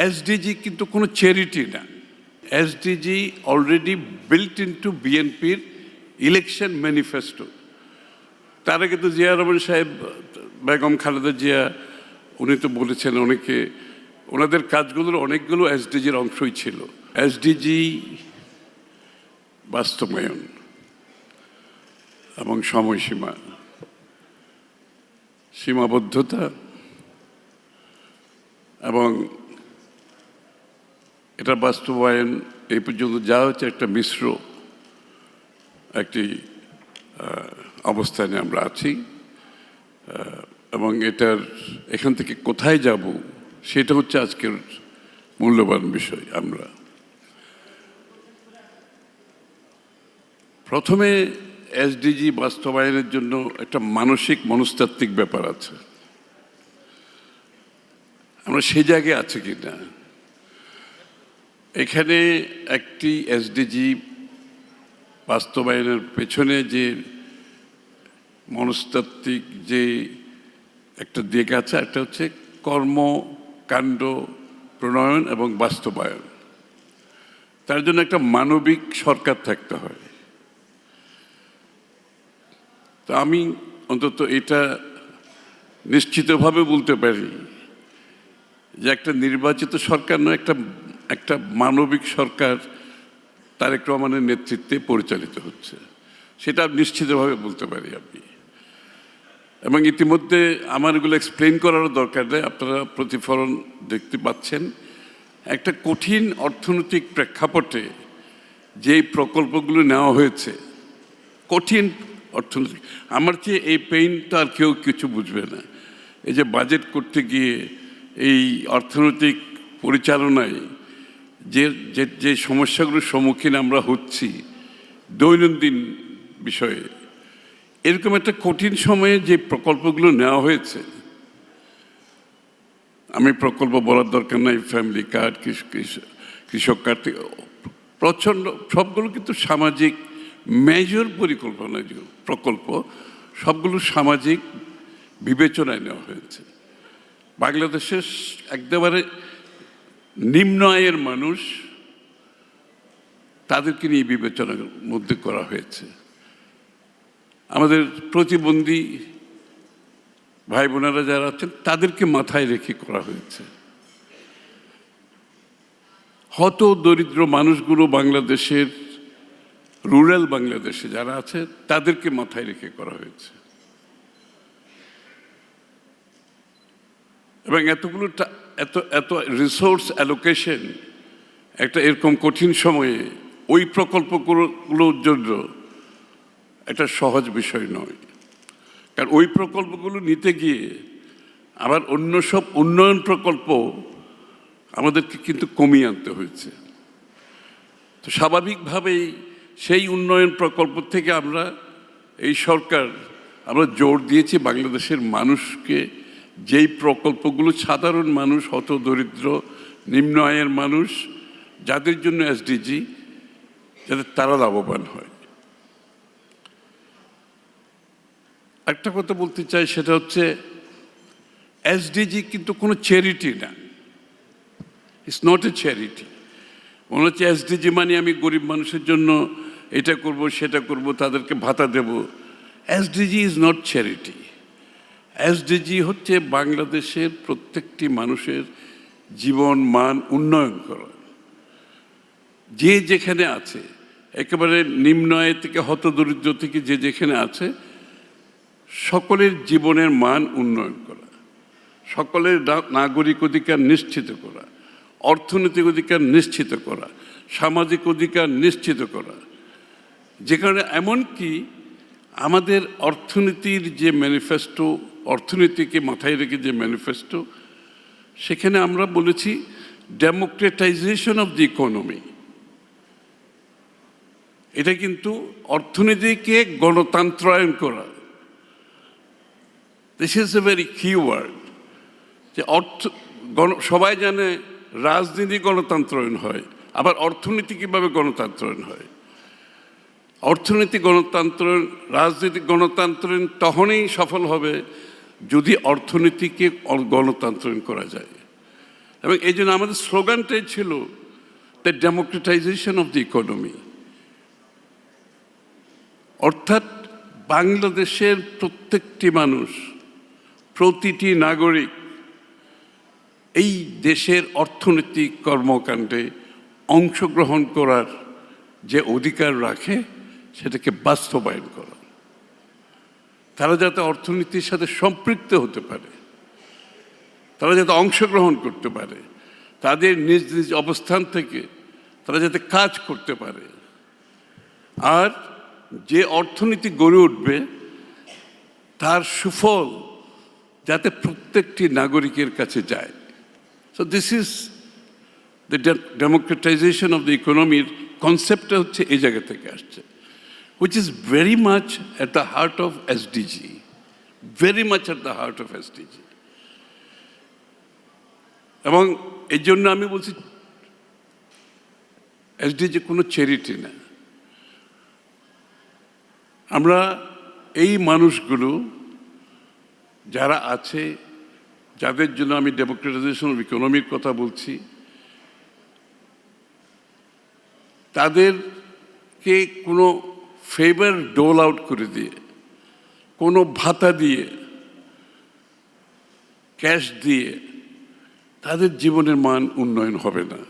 SDG কিন্তু কোনো charity না। এসডিজি অলরেডি বিল্ট ইনটু বিএনপির ইলেকশন ম্যানিফেস্টো। তার আগে তো জিয়া রহমান সাহেব, বেগম খালেদা জিয়া, উনি তো বলেছেন অনেকে, ওনাদের কাজগুলোর অনেকগুলো এসডিজির অংশই ছিল। এসডিজি বাস্তবায়ন এবং সময়সীমা, সীমাবদ্ধতা এবং এটা বাস্তবায়ন এই পর্যন্ত যা হচ্ছে একটা মিশ্র একটি অবস্থানে আমরা আছি, এবং এটার এখান থেকে কোথায় যাব সেটা হচ্ছে আজকের মূল্যবান বিষয়। আমরা প্রথমে এসডিজি বাস্তবায়নের জন্য একটা মানসিক মনস্তাত্ত্বিক ব্যাপার আছে। আমরা সেই জায়গায় আছি কিনা। এখানে একটি এসডিজি বাস্তবায়নের পেছনে যে মনস্তাত্ত্বিক যে একটা দিক আছে, একটা হচ্ছে কর্মকাণ্ড প্রণয়ন এবং বাস্তবায়ন। তার জন্য একটা মানবিক সরকার থাকতে হয়। তো আমি অন্তত এটা নিশ্চিতভাবে বলতে পারি যে একটা নির্বাচিত সরকার নয়, একটা মানবিক সরকার তারেক রহমানের নেতৃত্বে পরিচালিত হচ্ছে, সেটা নিশ্চিতভাবে বলতে পারি আমি। এবং ইতিমধ্যে আমার এগুলো এক্সপ্লেন করারও দরকার নেই, আপনারা প্রতিফলন দেখতে পাচ্ছেন। একটা কঠিন অর্থনৈতিক প্রেক্ষাপটে যেই প্রকল্পগুলো নেওয়া হয়েছে, কঠিন অর্থনৈতিক, আমার চেয়ে এই পেইনটা আর কেউ কিছু বুঝবে না। এই যে বাজেট করতে গিয়ে এই অর্থনৈতিক পরিচালনায় যে যে সমস্যাগুলোর সম্মুখীন আমরা হচ্ছি দৈনন্দিন বিষয়ে, এরকম একটা কঠিন সময়ে যে প্রকল্পগুলো নেওয়া হয়েছে, আমি প্রকল্প বলার দরকার নাই, ফ্যামিলি কার্ড, কৃষক কার্ড, প্রচণ্ড সবগুলো কিন্তু সামাজিক মেজর পরিকল্পনা, প্রকল্প সবগুলো সামাজিক বিবেচনায় নেওয়া হয়েছে। বাংলাদেশের একেবারে নিম্ন আয়ের মানুষ, তাদেরকে নিয়ে বিবেচনার মধ্যে করা হয়েছে। আমাদের প্রতিবন্ধী ভাই বোনেরা যারা আছেন তাদেরকে মাথায় রেখে করা হয়েছে। হত দরিদ্র মানুষগুলো বাংলাদেশের, রুরাল বাংলাদেশে যারা আছে তাদেরকে মাথায় রেখে করা হয়েছে। এবং এতগুলো এত রিসোর্স অ্যালোকেশন একটা এরকম কঠিন সময়ে ওই প্রকল্পগুলোর জন্য একটা সহজ বিষয় নয়। কারণ ওই প্রকল্পগুলো নিতে গিয়ে আবার অন্য সব উন্নয়ন প্রকল্প আমাদেরকে কিন্তু কমিয়ে আনতে হয়েছে। তো স্বাভাবিকভাবেই সেই উন্নয়ন প্রকল্প থেকে আমরা, এই সরকার, আমরা জোর দিয়েছি বাংলাদেশের মানুষকে, যেই প্রকল্পগুলো সাধারণ মানুষ, হত দরিদ্র নিম্ন আয়ের মানুষ, যাদের জন্য এসডিজি, যাতে তারা লাভবান হয়। একটা কথা বলতে চাই, সেটা হচ্ছে এসডিজি কিন্তু কোনো চ্যারিটি না। It's not a charity. মনে হচ্ছে এসডিজি মানে আমি গরিব মানুষের জন্য এটা করব, সেটা করব, তাদেরকে ভাতা দেব। SDG is not charity. SDG হচ্ছে বাংলাদেশের প্রত্যেকটি মানুষের জীবন মান উন্নয়ন করা। যে যেখানে আছে, একেবারে নিম্ন আয় থেকে হত দরিদ্র থেকে যে যেখানে আছে, সকলের জীবনের মান উন্নয়ন করা, সকলের নাগরিক অধিকার নিশ্চিত করা, অর্থনৈতিক অধিকার নিশ্চিত করা, সামাজিক অধিকার নিশ্চিত করা। যে কারণে এমনকি আমাদের অর্থনীতির যে ম্যানিফেস্টো, অর্থনীতিকে মাথায় রেখে যে ম্যানিফেস্টো, সেখানে আমরা বলেছি ডেমোক্রেটাইজেশন অফ দি ইকোনমি। এটা কিন্তু অর্থনীতিকে গণতন্ত্রায়ন করা। দিস ইজ এ ভেরি কি ওয়ার্ড। যে সবাই জানে রাজনীতি গণতন্ত্রায়ন হয়, আবার অর্থনীতি কীভাবে গণতন্ত্রায়ন হয়। অর্থনৈতিক গণতন্ত্রায়ন, রাজনৈতিক গণতন্ত্রায়ন তখনই সফল হবে যদি অর্থনীতিকে গণতন্ত্রায়ন করা যায়। এবং এই জন্য আমাদের স্লোগানটাই ছিল the democratisation of the economy, অর্থাৎ বাংলাদেশের প্রত্যেকটি মানুষ, প্রতিটি নাগরিক এই দেশের অর্থনৈতিক কর্মকাণ্ডে অংশগ্রহণ করার যে অধিকার রাখে সেটাকে বাস্তবায়ন করা। তারা যাতে অর্থনীতির সাথে সম্পৃক্ত হতে পারে, তারা যাতে অংশগ্রহণ করতে পারে, তাদের নিজ নিজ অবস্থান থেকে তারা যাতে কাজ করতে পারে, আর যে অর্থনীতি গড়ে উঠবে তার সুফল যাতে প্রত্যেকটি নাগরিকের কাছে যায়। So this is the democratisation of the ইকোনমির কনসেপ্টটা হচ্ছে এই জায়গা থেকে আসছে, which is very much at the heart of SDG, very much at the heart of SDG. এবং এই জন্য আমি বলছি এসডিজি কোনো চ্যারিটি না। আমরা এই মানুষগুলো যারা আছে, যাদের জন্য আমি ডেমোক্রেটাইজেশন অফ ইকোনমির কথা বলছি, তাদেরকে কোনো ফেভার ডোল আউট করে দিয়ে, কোনো ভাতা দিয়ে, ক্যাশ দিয়ে তাদের জীবনের মান উন্নয়ন হবে না।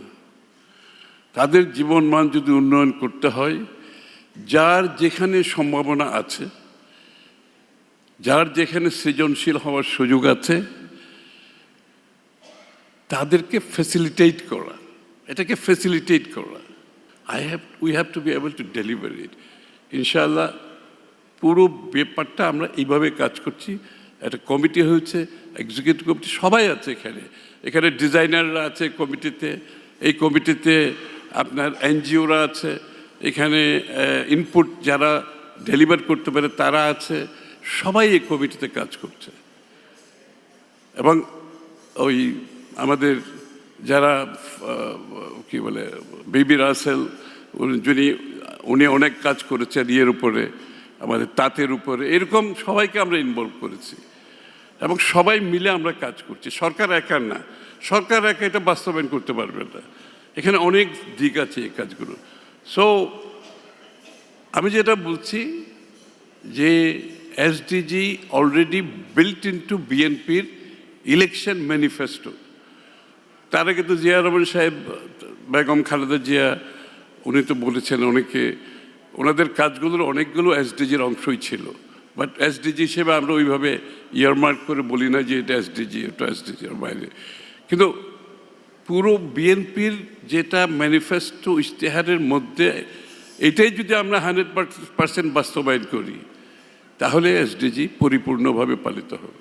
তাদের জীবন মান যদি উন্নয়ন করতে হয়, যার যেখানে সম্ভাবনা আছে, যার যেখানে সৃজনশীল হওয়ার সুযোগ আছে, তাদেরকে ফ্যাসিলিটেট করা, এটাকে ফ্যাসিলিটেট করা। We have to be able to deliver ইট। ইনশাআল্লাহ পুরো ব্যাপারটা আমরা এইভাবে কাজ করছি। একটা কমিটি হয়েছে, এক্সিকিউটিভ কমিটি, সবাই আছে এখানে। এখানে ডিজাইনাররা আছে কমিটিতে, এই কমিটিতে আপনার এনজিওরা আছে, এখানে ইনপুট যারা ডেলিভার করতে পারে তারা আছে, সবাই এই কমিটিতে কাজ করছে। এবং ওই আমাদের যারা কি বলে বিবি রাসেল, উনি অনেক কাজ করেছেন ইয়ের উপরে, আমাদের তাঁতের উপরে, এরকম সবাইকে আমরা ইনভলভ করেছি এবং সবাই মিলে আমরা কাজ করছি। সরকার একা না, সরকার একা এটা বাস্তবায়ন করতে পারবে না, এখানে অনেক দিক আছে এই কাজগুলো। সো আমি যেটা বলছি যে এসডিজি অলরেডি বিল্ট ইনটু বিএনপির ইলেকশন ম্যানিফেস্টো। তার আগে তো জিয়া রহমান সাহেব, বেগম খালেদা জিয়া, উনি তো বলেছেন অনেকে, ওনাদের কাজগুলোর অনেকগুলো এসডিজির অংশই ছিল। বাট এসডিজি হিসেবে আমরা ওইভাবে ইয়ারমার্ক করে বলি না যে এটা এসডিজি, এটা এসডিজির বাইরে। কিন্তু পুরো বিএনপির যেটা ম্যানিফেস্টো ইশতেহারের মধ্যে, এটাই যদি আমরা 100% বাস্তবায়ন করি, তাহলে এসডিজি পরিপূর্ণভাবে পালিত হবে।